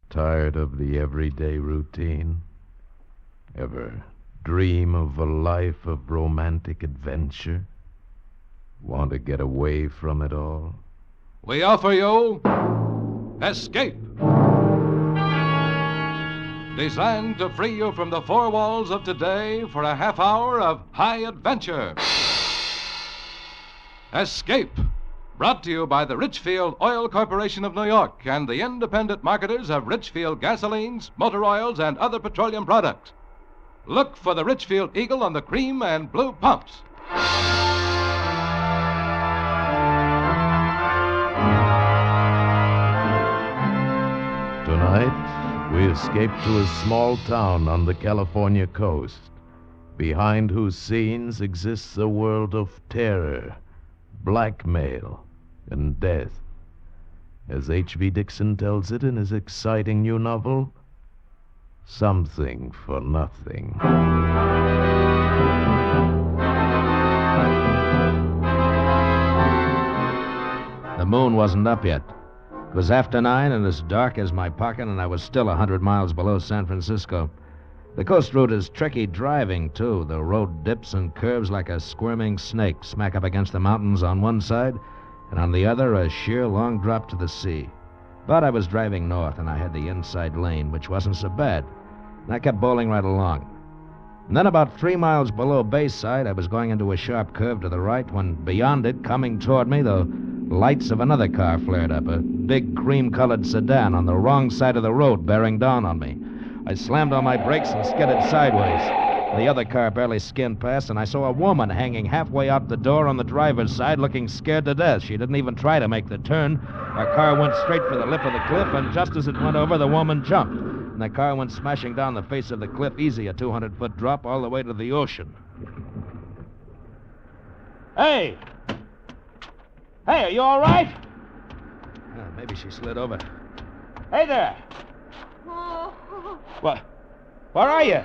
Tired of the everyday routine? Ever dream of a life of romantic adventure? Want to get away from it all? We offer you Escape. Designed to free you from the four walls of today for a half hour of high adventure. Escape. Brought to you by the Richfield Oil Corporation of New York and the independent marketers of Richfield gasolines, motor oils, and other petroleum products. Look for the Richfield Eagle on the cream and blue pumps. Tonight, we escape to a small town on the California coast, behind whose scenes exists a world of terror, blackmail, and death. As H.V. Dixon tells it in his exciting new novel, Something for Nothing. The moon wasn't up yet. It was after 9 and as dark as my pocket, and I was still 100 miles below San Francisco. The coast route is tricky driving, too. The road dips and curves like a squirming snake, smack up against the mountains on one side, and on the other, a sheer long drop to the sea. But I was driving north, and I had the inside lane, which wasn't so bad. And I kept bowling right along. And then about 3 miles below Bayside, I was going into a sharp curve to the right when beyond it, coming toward me, the lights of another car flared up, a big cream-colored sedan on the wrong side of the road bearing down on me. I slammed on my brakes and skidded sideways. The other car barely skimmed past, and I saw a woman hanging halfway out the door on the driver's side looking scared to death. She didn't even try to make the turn. Our car went straight for the lip of the cliff, and just as it went over, the woman jumped. And the car went smashing down the face of the cliff, easy, a 200-foot drop all the way to the ocean. Hey! Hey, are you all right? Maybe she slid over. Hey there! Oh. What? Where are you?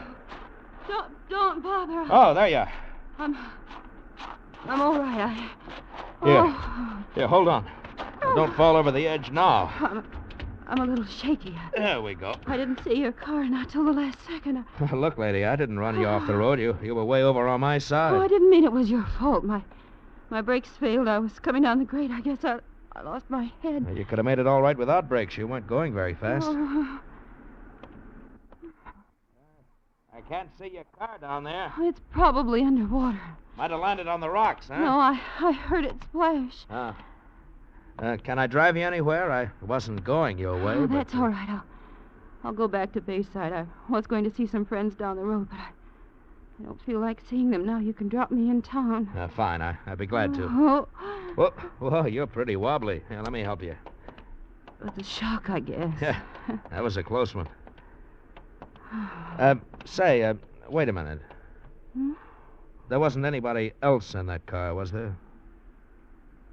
Don't bother. Oh, there you are. I'm all right. Here, hold on. Don't fall over the edge now. I'm a little shaky. There we go. I didn't see your car not till the last second. Look, lady, I didn't run you off the road. You were way over on my side. Oh, I didn't mean it was your fault. My brakes failed. I was coming down the grade. I guess I lost my head. You could have made it all right without brakes. You weren't going very fast. Oh. I can't see your car down there. It's probably underwater. Might have landed on the rocks, huh? No, I heard it splash. Can I drive you anywhere? I wasn't going your way. Oh, but, that's all right. I'll go back to Bayside. I was going to see some friends down the road, but I don't feel like seeing them now. You can drop me in town. Fine. I'd be glad to. Oh. Whoa, you're pretty wobbly. Here, let me help you. It was a shock, I guess. Yeah, that was a close one. Wait a minute. Hmm? There wasn't anybody else in that car, was there?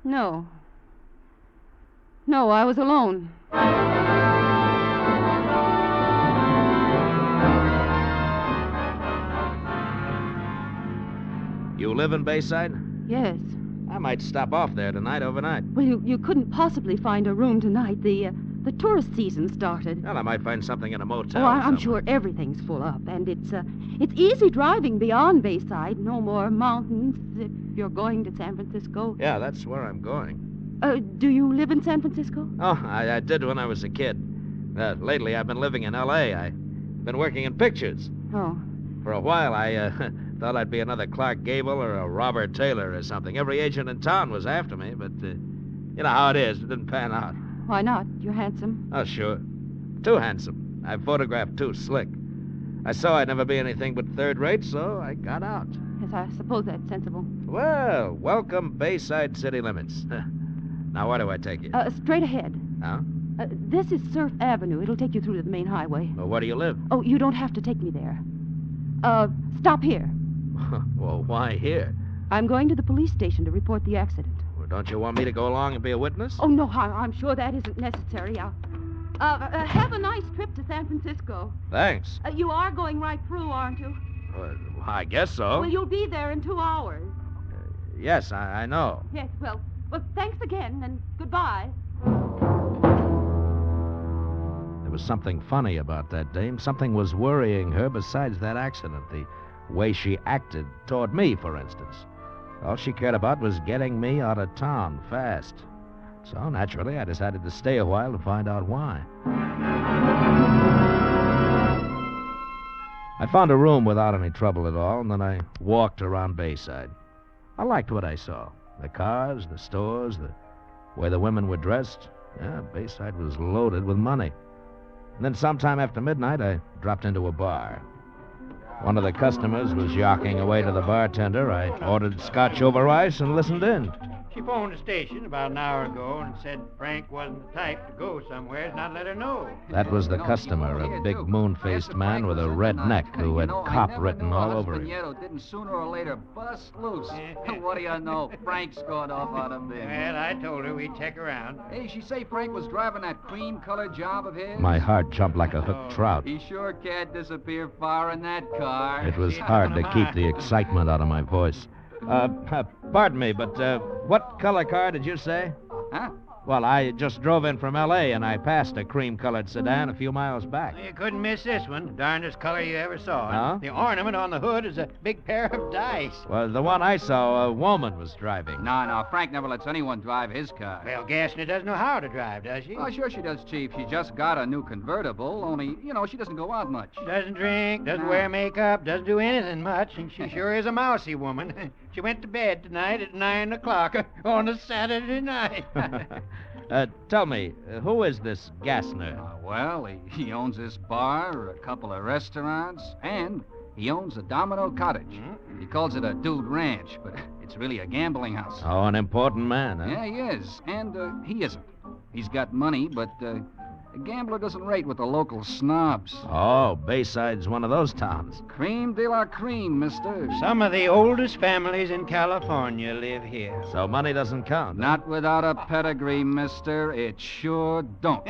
No, I was alone. You live in Bayside? Yes. I might stop off there tonight, overnight. Well, you couldn't possibly find a room tonight. The tourist season started. Well, I might find something in a motel. Oh, I'm sure everything's full up, and it's easy driving beyond Bayside. No more mountains if you're going to San Francisco. Yeah, that's where I'm going. Do you live in San Francisco? Oh, I did when I was a kid. Lately, I've been living in L.A. I've been working in pictures. Oh. For a while, I thought I'd be another Clark Gable or a Robert Taylor or something. Every agent in town was after me, but you know how it is. It didn't pan out. Why not? You're handsome. Oh, sure. Too handsome. I photographed too slick. I saw I'd never be anything but third rate, so I got out. Yes, I suppose that's sensible. Well, welcome Bayside city limits. Now, where do I take you? Straight ahead. Huh? This is Surf Avenue. It'll take you through to the main highway. Well, where do you live? Oh, you don't have to take me there. Stop here. Well, why here? I'm going to the police station to report the accident. Well, don't you want me to go along and be a witness? Oh, no, I'm sure that isn't necessary. Have a nice trip to San Francisco. Thanks. You are going right through, aren't you? Well, I guess so. Well, you'll be there in 2 hours. Yes, I know. Yes, well, thanks again, and goodbye. There was something funny about that dame. Something was worrying her besides that accident. The way she acted toward me, for instance. All she cared about was getting me out of town fast. So, naturally, I decided to stay a while to find out why. I found a room without any trouble at all, and then I walked around Bayside. I liked what I saw. The cars, the stores, the way the women were dressed. Yeah, Bayside was loaded with money. And then sometime after midnight, I dropped into a bar. One of the customers was yawking away to the bartender. I ordered scotch over ice and listened in. She phoned the station about an hour ago and said Frank wasn't the type to go somewhere, not let her know. That was the customer, a big moon-faced man with a red neck who had cop written all over him. Didn't sooner or later bust loose. What do you know? Frank's gone off on a bit. Well, I told her we'd check around. Hey, she say Frank was driving that cream-colored job of his? My heart jumped like a hooked trout. He sure can't disappear far in that car. It was hard to keep the excitement out of my voice. Pardon me, but what color car did you say? Huh? Well, I just drove in from L.A., and I passed a cream-colored sedan a few miles back. You couldn't miss this one. Darndest color you ever saw. Huh? The ornament on the hood is a big pair of dice. Well, the one I saw, a woman was driving. No, Frank never lets anyone drive his car. Well, Gassner doesn't know how to drive, does she? Oh, sure she does, Chief. She just got a new convertible, only, she doesn't go out much. She doesn't drink, doesn't wear makeup, doesn't do anything much, and she sure is a mousy woman. She went to bed tonight at 9 o'clock on a Saturday night. Tell me, who is this Gassner? Well, he owns this bar, a couple of restaurants, and he owns a Domino Cottage. He calls it a dude ranch, but it's really a gambling house. Oh, an important man, huh? Yeah, he is. And he isn't. He's got money, but a gambler doesn't rate with the local snobs. Oh, Bayside's one of those towns. Cream de la cream, mister. Some of the oldest families in California live here. So money doesn't count, huh? Not without a pedigree, mister. It sure don't.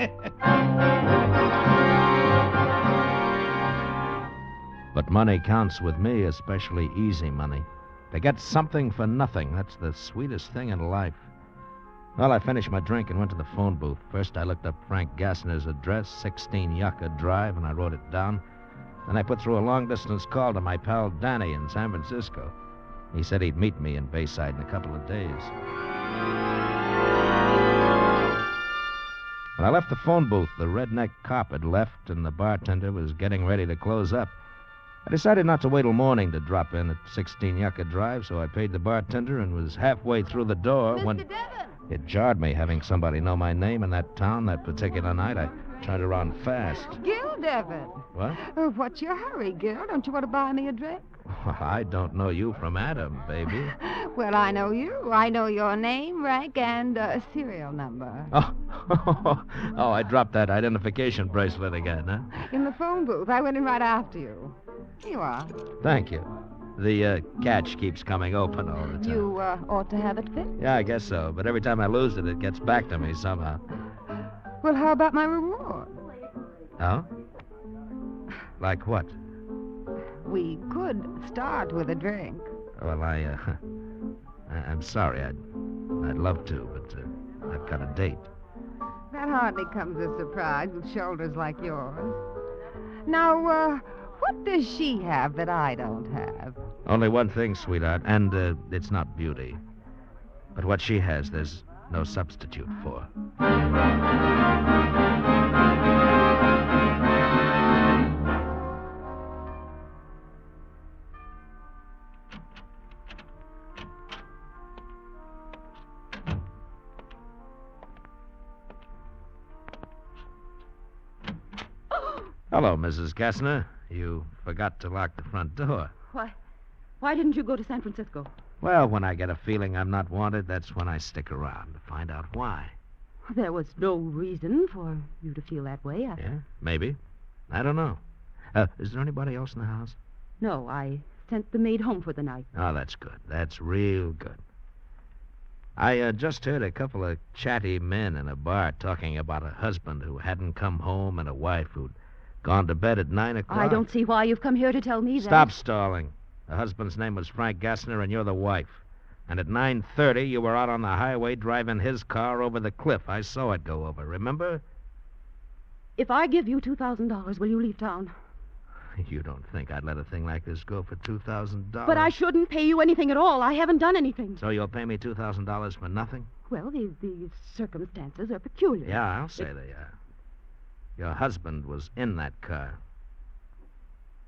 But money counts with me, especially easy money. To get something for nothing, that's the sweetest thing in life. Well, I finished my drink and went to the phone booth. First, I looked up Frank Gassner's address, 16 Yucca Drive, and I wrote it down. Then I put through a long-distance call to my pal Danny in San Francisco. He said he'd meet me in Bayside in a couple of days. When I left the phone booth, the redneck cop had left, and the bartender was getting ready to close up. I decided not to wait till morning to drop in at 16 Yucca Drive, so I paid the bartender and was halfway through the door when... Mr. Devon! It jarred me having somebody know my name in that town that particular night. I turned around fast. Gil Devon. What? What's your hurry, Gil? Don't you want to buy me a drink? Well, I don't know you from Adam, baby. Well, I know you. I know your name, rank, and serial number. Oh, I dropped that identification bracelet again, huh? In the phone booth. I went in right after you. Here you are. Thank you. The catch keeps coming open all the time. You ought to have it fixed. Yeah, I guess so. But every time I lose it, it gets back to me somehow. Well, how about my reward? Oh? Like what? We could start with a drink. Well, I'm sorry. I'd love to, but I've got a date. That hardly comes as a surprise with shoulders like yours. Now, what does she have that I don't have? Only one thing, sweetheart, and it's not beauty. But what she has, there's no substitute for. Hello, Mrs. Gassner. You forgot to lock the front door. Why didn't you go to San Francisco? Well, when I get a feeling I'm not wanted, that's when I stick around to find out why. There was no reason for you to feel that way. Yeah, maybe. I don't know. Is there anybody else in the house? No, I sent the maid home for the night. Oh, that's good. That's real good. I just heard a couple of chatty men in a bar talking about a husband who hadn't come home and a wife who'd gone to bed at 9 o'clock. I don't see why you've come here to tell me that. Stop stalling. The husband's name was Frank Gassner, and you're the wife. And at 9:30, you were out on the highway driving his car over the cliff. I saw it go over, remember? If I give you $2,000, will you leave town? You don't think I'd let a thing like this go for $2,000? But I shouldn't pay you anything at all. I haven't done anything. So you'll pay me $2,000 for nothing? Well, the circumstances are peculiar. Yeah, I'll say they are. Your husband was in that car.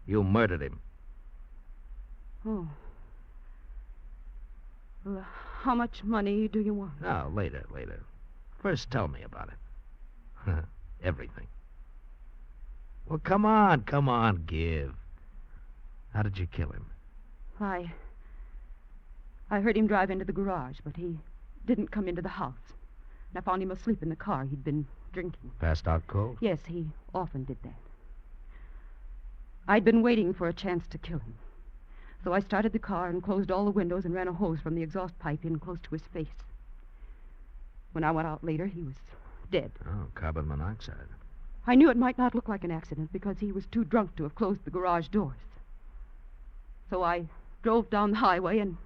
You murdered him. Oh. Well, how much money do you want? No, later. First, tell me about it. Everything. Well, come on, give. How did you kill him? I heard him drive into the garage, but he didn't come into the house. And I found him asleep in the car. He'd been drinking. Passed out cold? Yes, he often did that. I'd been waiting for a chance to kill him. So I started the car and closed all the windows and ran a hose from the exhaust pipe in close to his face. When I went out later, he was dead. Oh, carbon monoxide. I knew it might not look like an accident because he was too drunk to have closed the garage doors. So I drove down the highway and...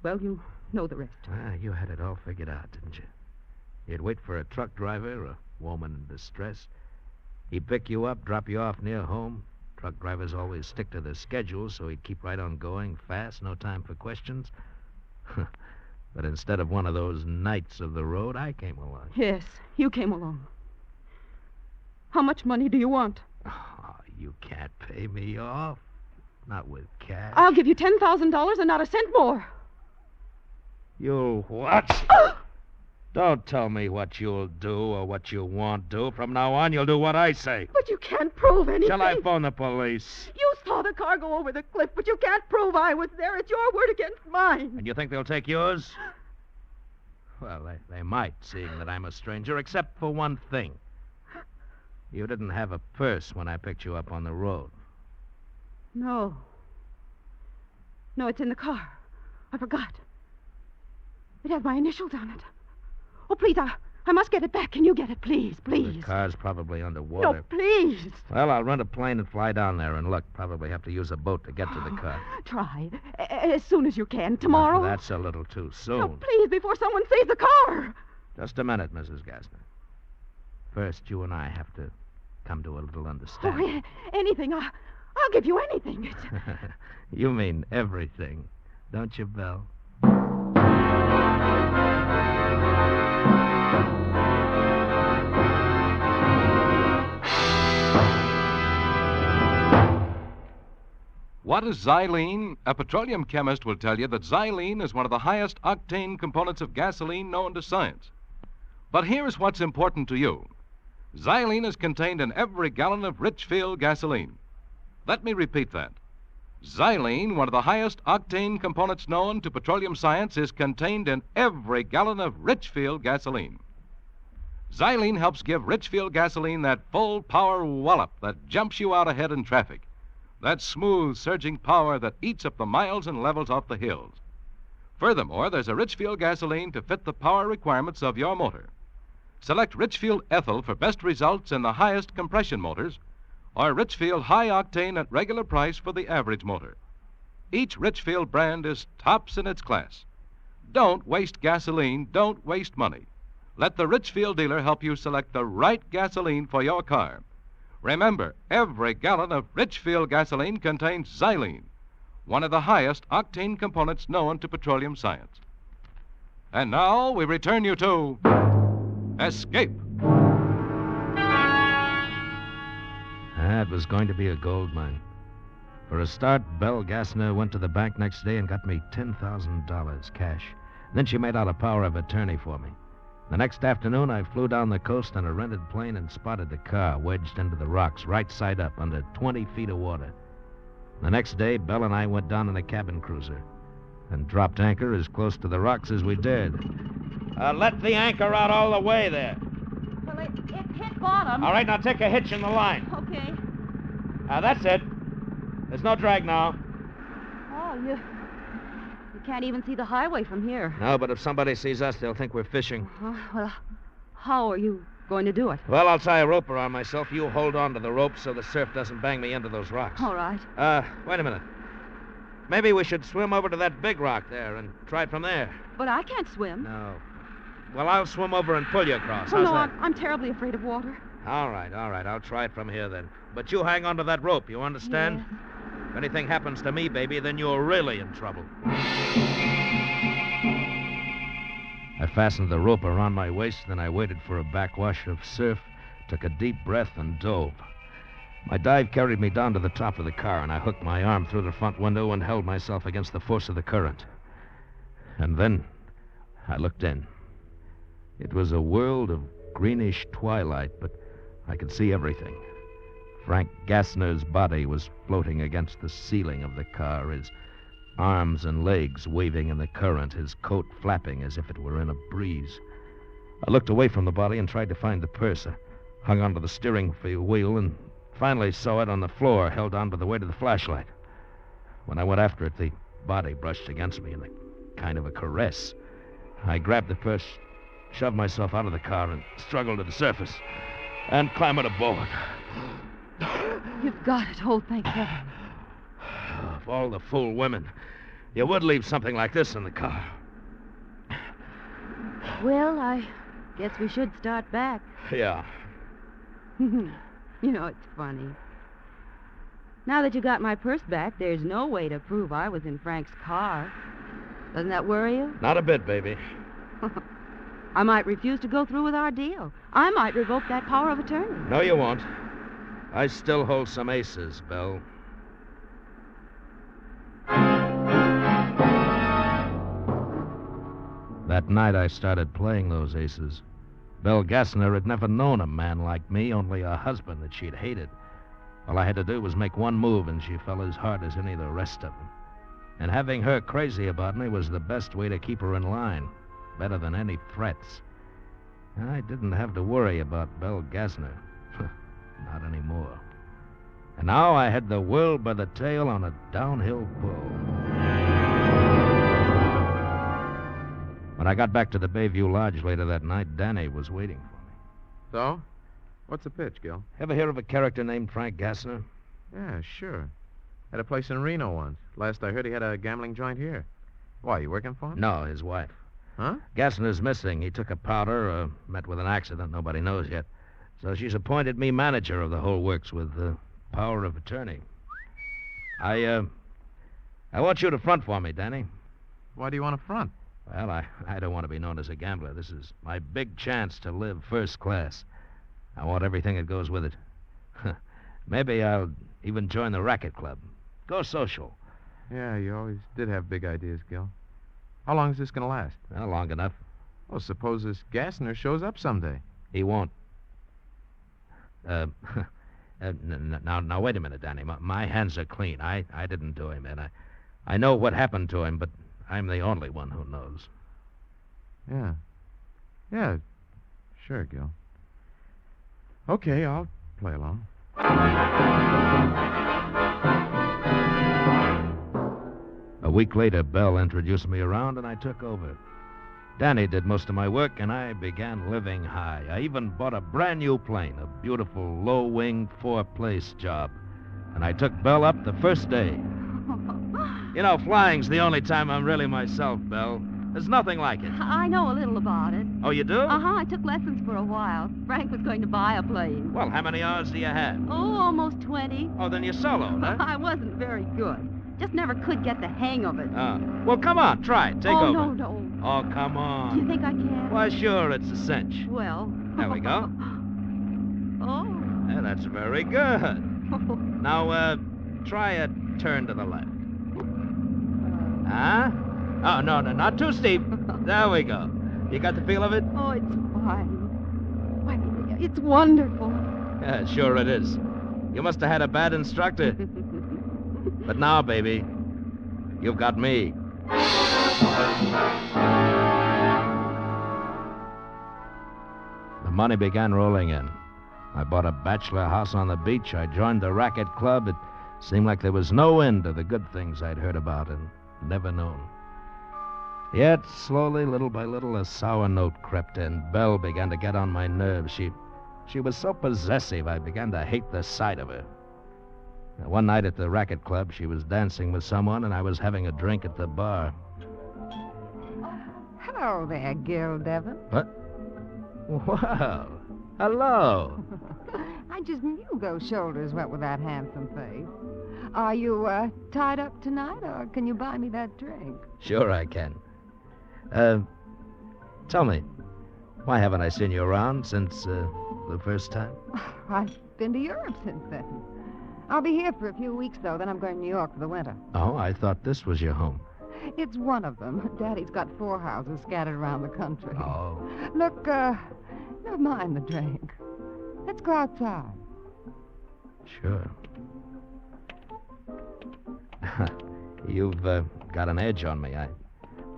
Well, you know the rest. Ah, you had it all figured out, didn't you? You'd wait for a truck driver, a woman in distress. He'd pick you up, drop you off near home. Truck drivers always stick to their schedule, so he'd keep right on going, fast, no time for questions. But instead of one of those knights of the road, I came along. Yes, you came along. How much money do you want? Oh, you can't pay me off. Not with cash. I'll give you $10,000 and not a cent more. You'll what? Don't tell me what you'll do or what you won't do. From now on, you'll do what I say. But you can't prove anything. Shall I phone the police? You saw the car go over the cliff, but you can't prove I was there. It's your word against mine. And you think they'll take yours? Well, they might, seeing that I'm a stranger, except for one thing. You didn't have a purse when I picked you up on the road. No. No, it's in the car. I forgot. It has my initials on it. Oh, please, I must get it back. Can you get it, please, please? The car's probably underwater. No, please. Well, I'll rent a plane and fly down there, and look, probably have to use a boat to get to the car. Try. As soon as you can. Tomorrow? That's a little too soon. No, please, before someone sees the car. Just a minute, Mrs. Gassner. First, you and I have to come to a little understanding. Oh, anything. I'll give you anything. You mean everything, don't you, Belle? What is xylene? A petroleum chemist will tell you that xylene is one of the highest octane components of gasoline known to science. But here's what's important to you. Xylene is contained in every gallon of Richfield gasoline. Let me repeat that. Xylene, one of the highest octane components known to petroleum science, is contained in every gallon of Richfield gasoline. Xylene helps give Richfield gasoline that full power wallop that jumps you out ahead in traffic. That smooth, surging power that eats up the miles and levels off the hills. Furthermore, there's a Richfield gasoline to fit the power requirements of your motor. Select Richfield Ethyl for best results in the highest compression motors, or Richfield High Octane at regular price for the average motor. Each Richfield brand is tops in its class. Don't waste gasoline, don't waste money. Let the Richfield dealer help you select the right gasoline for your car. Remember, every gallon of Richfield gasoline contains xylene, one of the highest octane components known to petroleum science. And now we return you to Escape. It was going to be a gold mine. For a start, Belle Gassner went to the bank next day and got me $10,000 cash. Then she made out a power of attorney for me. The next afternoon, I flew down the coast on a rented plane and spotted the car wedged into the rocks, right side up, under 20 feet of water. The next day, Belle and I went down in a cabin cruiser and dropped anchor as close to the rocks as we dared. Let the anchor out all the way there. Well, it hit bottom. All right, now take a hitch in the line. Okay. That's it. There's no drag now. Oh, you can't even see the highway from here. No, but if somebody sees us, they'll think we're fishing. Well, how are you going to do it? Well, I'll tie a rope around myself. You hold on to the rope so the surf doesn't bang me into those rocks. All right. Wait a minute. Maybe we should swim over to that big rock there and try it from there. But I can't swim. No. Well, I'll swim over and pull you across. Oh, How's no, that? I'm terribly afraid of water. All right. I'll try it from here then. But you hang on to that rope, you understand? Yes. If anything happens to me, baby, then you're really in trouble. I fastened the rope around my waist, then I waited for a backwash of surf, took a deep breath, and dove. My dive carried me down to the top of the car, and I hooked my arm through the front window and held myself against the force of the current. And then I looked in. It was a world of greenish twilight, but I could see everything. Frank Gassner's body was floating against the ceiling of the car, his arms and legs waving in the current, his coat flapping as if it were in a breeze. I looked away from the body and tried to find the purse. I hung onto the steering wheel and finally saw it on the floor, held on by the weight of the flashlight. When I went after it, the body brushed against me in a kind of a caress. I grabbed the purse, shoved myself out of the car, and struggled to the surface and clambered aboard. You've got it. Oh, thank heaven. Of all the fool women, you would leave something like this in the car. Well, I guess we should start back. Yeah. You know, it's funny. Now that you got my purse back, there's no way to prove I was in Frank's car. Doesn't that worry you? Not a bit, baby. I might refuse to go through with our deal. I might revoke that power of attorney. No, you won't. I still hold some aces, Belle. That night I started playing those aces. Belle Gassner had never known a man like me, only a husband that she'd hated. All I had to do was make one move, and she fell as hard as any of the rest of them. And having her crazy about me was the best way to keep her in line, better than any threats. I didn't have to worry about Belle Gassner. Not anymore. And now I had the world by the tail on a downhill pull. When I got back to the Bayview Lodge later that night, Danny was waiting for me. So? What's the pitch, Gil? Ever hear of a character named Frank Gassner? Yeah, sure. Had a place in Reno once. Last I heard, he had a gambling joint here. Why, you working for him? No, his wife. Huh? Gassner's missing. He took a powder, met with an accident. Nobody knows yet. So she's appointed me manager of the whole works with power of attorney. I want you to front for me, Danny. Why do you want to front? Well, I don't want to be known as a gambler. This is my big chance to live first class. I want everything that goes with it. Maybe I'll even join the racket club. Go social. Yeah, you always did have big ideas, Gil. How long is this going to last? Well, long enough. Well, suppose this Gassner shows up someday. He won't. Now, wait a minute, Danny. My hands are clean. I didn't do him, and I know what happened to him, but I'm the only one who knows. Yeah. Yeah, sure, Gil. Okay, I'll play along. A week later, Belle introduced me around, and I took over. Danny did most of my work, and I began living high. I even bought a brand new plane, a beautiful low-wing 4-place job. And I took Belle up the first day. You know, flying's the only time I'm really myself, Belle. There's nothing like it. I know a little about it. Oh, you do? Uh-huh, I took lessons for a while. Frank was going to buy a plane. Well, how many hours do you have? Oh, almost 20. Oh, then you're soloed, huh? I wasn't very good. Just never could get the hang of it. Well, come on, try it. Take over. No. Oh, come on. Do you think I can? Why, sure, it's a cinch. Well. There we go. Oh. Yeah, that's very good. Now, try a turn to the left. Huh? Oh, no, not too steep. There we go. You got the feel of it? Oh, it's fine. Why, it's wonderful. Yeah, sure it is. You must have had a bad instructor. But now, baby, you've got me. The money began rolling in. I bought a bachelor house on the beach. I joined the racket club. It seemed like there was no end to the good things I'd heard about and never known. Yet, slowly, little by little, a sour note crept in. Belle began to get on my nerves. She was so possessive, I began to hate the sight of her. Now, one night at the racket club, she was dancing with someone, and I was having a drink at the bar. Hello there, Gil Devon. What? Well, hello. I just knew those shoulders went with that handsome face. Are you tied up tonight, or can you buy me that drink? Sure I can. Tell me, why haven't I seen you around since the first time? I've been to Europe since then. I'll be here for a few weeks, though. Then I'm going to New York for the winter. Oh, I thought this was your home. It's one of them. Daddy's got 4 houses scattered around the country. Oh. Look, never mind the drink. Let's go outside. Sure. You've got an edge on me.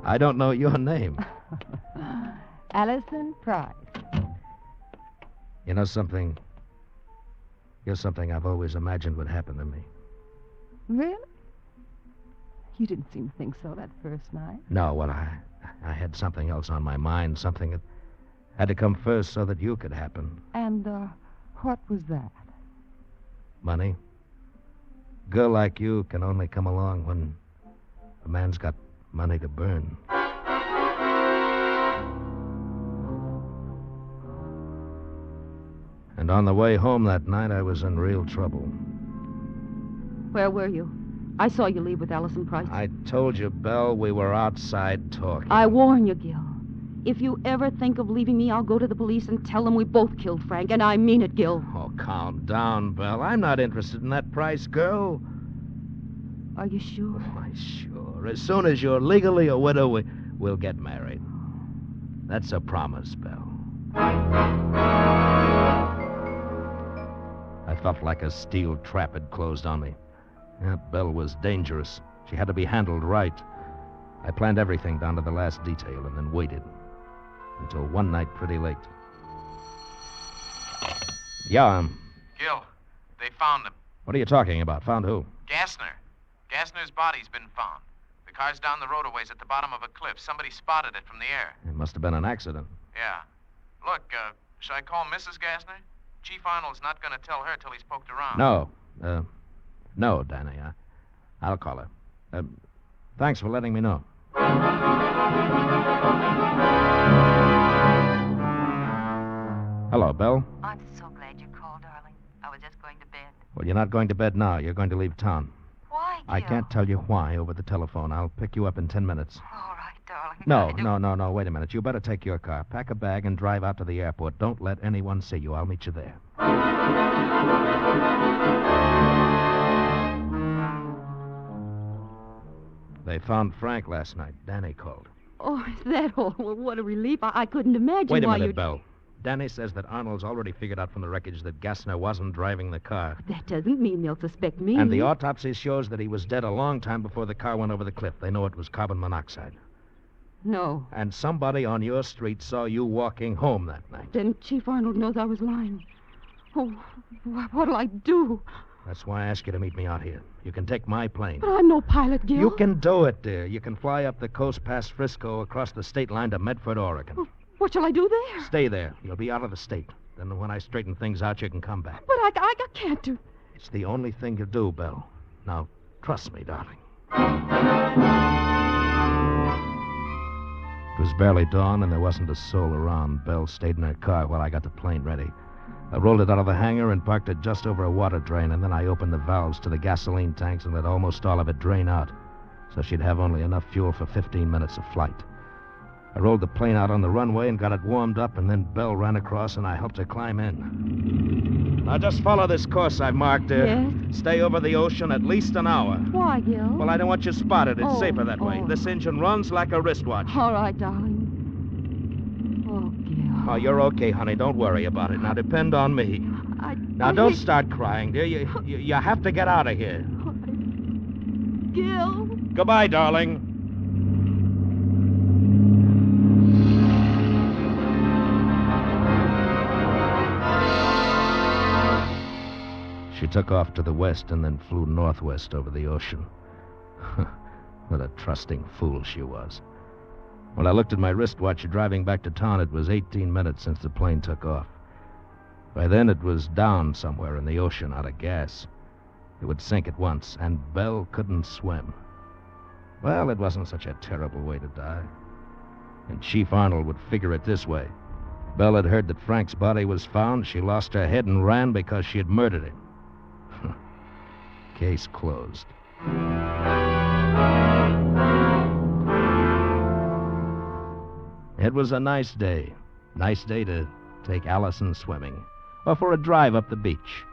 I don't know your name. Allison Price. You know something? You're something I've always imagined would happen to me. Really? You didn't seem to think so that first night. No, well, I had something else on my mind, something that had to come first so that you could happen. And, what was that? Money. A girl like you can only come along when a man's got money to burn. And on the way home that night, I was in real trouble. Where were you? I saw you leave with Allison Price. I told you, Belle, we were outside talking. I warn you, Gil. If you ever think of leaving me, I'll go to the police and tell them we both killed Frank, and I mean it, Gil. Oh, calm down, Belle. I'm not interested in that Price girl. Are you sure? Why, sure. As soon as you're legally a widow, we'll get married. That's a promise, Belle. I felt like a steel trap had closed on me. That Belle was dangerous. She had to be handled right. I planned everything down to the last detail and then waited. Until one night pretty late. Yeah, Gil, they found him. What are you talking about? Found who? Gassner. Gassner's body's been found. The car's down the road a ways at the bottom of a cliff. Somebody spotted it from the air. It must have been an accident. Yeah. Look, should I call Mrs. Gassner? Chief Arnold's not going to tell her till he's poked around. No, Danny. I'll call her. Thanks for letting me know. Hello, Belle. I'm so glad you called, darling. I was just going to bed. Well, you're not going to bed now. You're going to leave town. Why, Gil? I can't tell you why over the telephone. I'll pick you up in 10 minutes. All right, darling. No. Wait a minute. You better take your car. Pack a bag and drive out to the airport. Don't let anyone see you. I'll meet you there. They found Frank last night. Danny called. Oh, is that all? Well, what a relief. I couldn't imagine Wait a why minute, you'd... Belle. Danny says that Arnold's already figured out from the wreckage that Gassner wasn't driving the car. That doesn't mean they'll suspect me. And the autopsy shows that he was dead a long time before the car went over the cliff. They know it was carbon monoxide. No. And somebody on your street saw you walking home that night. Then Chief Arnold knows I was lying. Oh, what'll I do? That's why I asked you to meet me out here. You can take my plane. But I'm no pilot, Gil. You can do it, dear. You can fly up the coast past Frisco across the state line to Medford, Oregon. Oh, what shall I do there? Stay there. You'll be out of the state. Then when I straighten things out, you can come back. But I can't do... It's the only thing you do, Belle. Now, trust me, darling. It was barely dawn, and there wasn't a soul around. Belle stayed in her car while I got the plane ready. I rolled it out of the hangar and parked it just over a water drain, and then I opened the valves to the gasoline tanks and let almost all of it drain out, so she'd have only enough fuel for 15 minutes of flight. I rolled the plane out on the runway and got it warmed up, and then Belle ran across, and I helped her climb in. Now, just follow this course I've marked, dear. Yes? Stay over the ocean at least an hour. Why, Gil? Well, I don't want you spotted. It's safer that way. Oh. This engine runs like a wristwatch. All right, darling. Oh, Gil. Oh, you're okay, honey. Don't worry about it. Now, depend on me. Now, don't start crying, dear. You have to get out of here. Gil? Goodbye, darling. She took off to the west and then flew northwest over the ocean. What a trusting fool she was. When I looked at my wristwatch driving back to town, it was 18 minutes since the plane took off. By then, it was down somewhere in the ocean out of gas. It would sink at once, and Belle couldn't swim. Well, it wasn't such a terrible way to die. And Chief Arnold would figure it this way. Belle had heard that Frank's body was found. She lost her head and ran because she had murdered him. Case closed. It was a nice day. Nice day to take Allison swimming, or for a drive up the beach.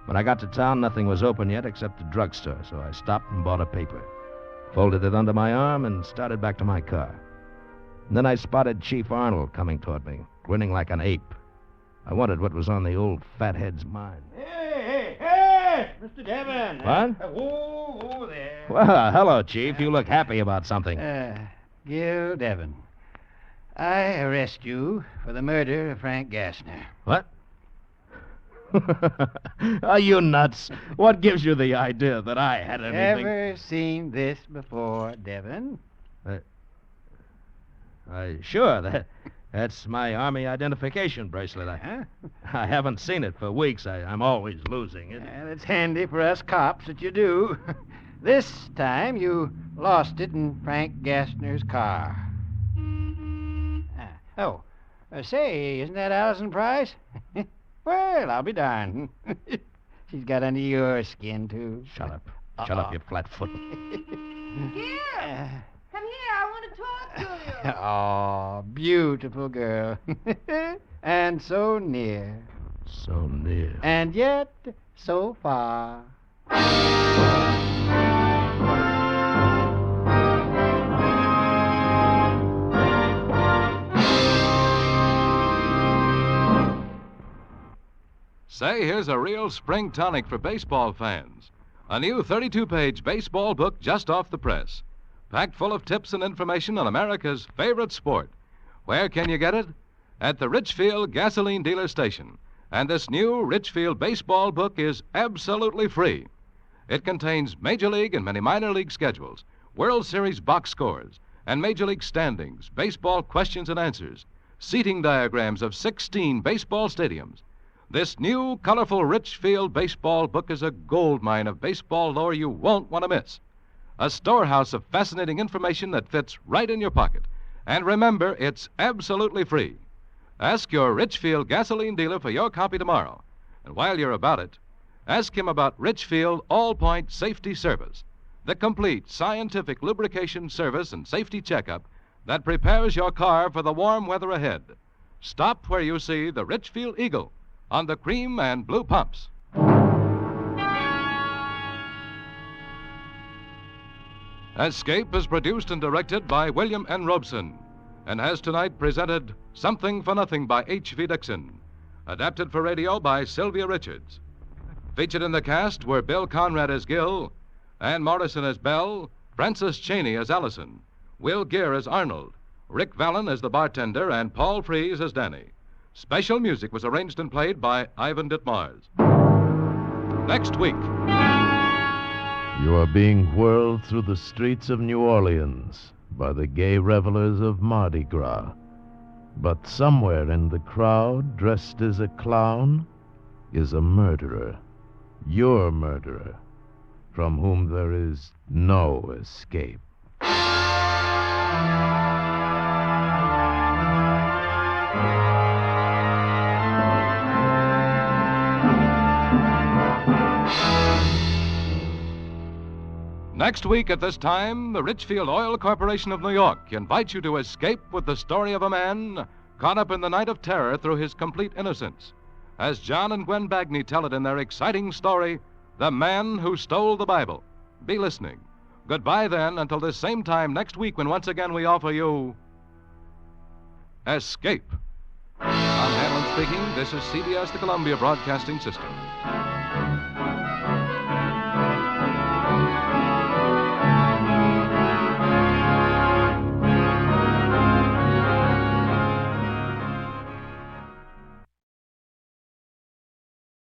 When I got to town, nothing was open yet except the drugstore, so I stopped and bought a paper, folded it under my arm, and started back to my car. And then I spotted Chief Arnold coming toward me, grinning like an ape. I wondered what was on the old fathead's mind. Hey, Mr. Devon. What? Whoa, there. Well, hello, Chief. You look happy about something. Gil Devon. I arrest you for the murder of Frank Gassner. What? Are you nuts? What gives you the idea that I had anything? Ever seen this before, Devon? Sure. That's my Army identification bracelet. I haven't seen it for weeks. I'm always losing it. Well, it's handy for us cops that you do. This time you lost it in Frank Gassner's car. Say, isn't that Allison Price? Well, I'll be darned. She's got under your skin, too. Shut up. Shut up, you flat-foot. Gil! Come here, I want to talk to you. Oh, beautiful girl. And so near. So near. And yet so far. Say, here's a real spring tonic for baseball fans. A new 32-page baseball book just off the press, packed full of tips and information on America's favorite sport. Where can you get it? At the Richfield Gasoline Dealer Station. And this new Richfield baseball book is absolutely free. It contains Major League and many minor league schedules, World Series box scores, and Major League standings, baseball questions and answers, seating diagrams of 16 baseball stadiums. This new, colorful Richfield baseball book is a goldmine of baseball lore you won't want to miss. A storehouse of fascinating information that fits right in your pocket. And remember, it's absolutely free. Ask your Richfield gasoline dealer for your copy tomorrow. And while you're about it, ask him about Richfield All-Point Safety Service, the complete scientific lubrication service and safety checkup that prepares your car for the warm weather ahead. Stop where you see the Richfield Eagle on the cream and blue pumps. Escape is produced and directed by William N. Robeson and has tonight presented Something for Nothing by H.V. Dixon, adapted for radio by Sylvia Richards. Featured in the cast were Bill Conrad as Gil, Ann Morrison as Belle, Frances Cheney as Allison, Will Gear as Arnold, Rick Vallon as the bartender, and Paul Frees as Danny. Special music was arranged and played by Ivan Ditmars. Next week. You are being whirled through the streets of New Orleans by the gay revelers of Mardi Gras. But somewhere in the crowd, dressed as a clown, is a murderer. Your murderer, from whom there is no escape. Next week at this time, the Richfield Oil Corporation of New York invites you to escape with the story of a man caught up in the night of terror through his complete innocence, as John and Gwen Bagney tell it in their exciting story, The Man Who Stole the Bible. Be listening. Goodbye then until this same time next week when once again we offer you Escape. I'm Hanlon speaking. This is CBS, the Columbia Broadcasting System.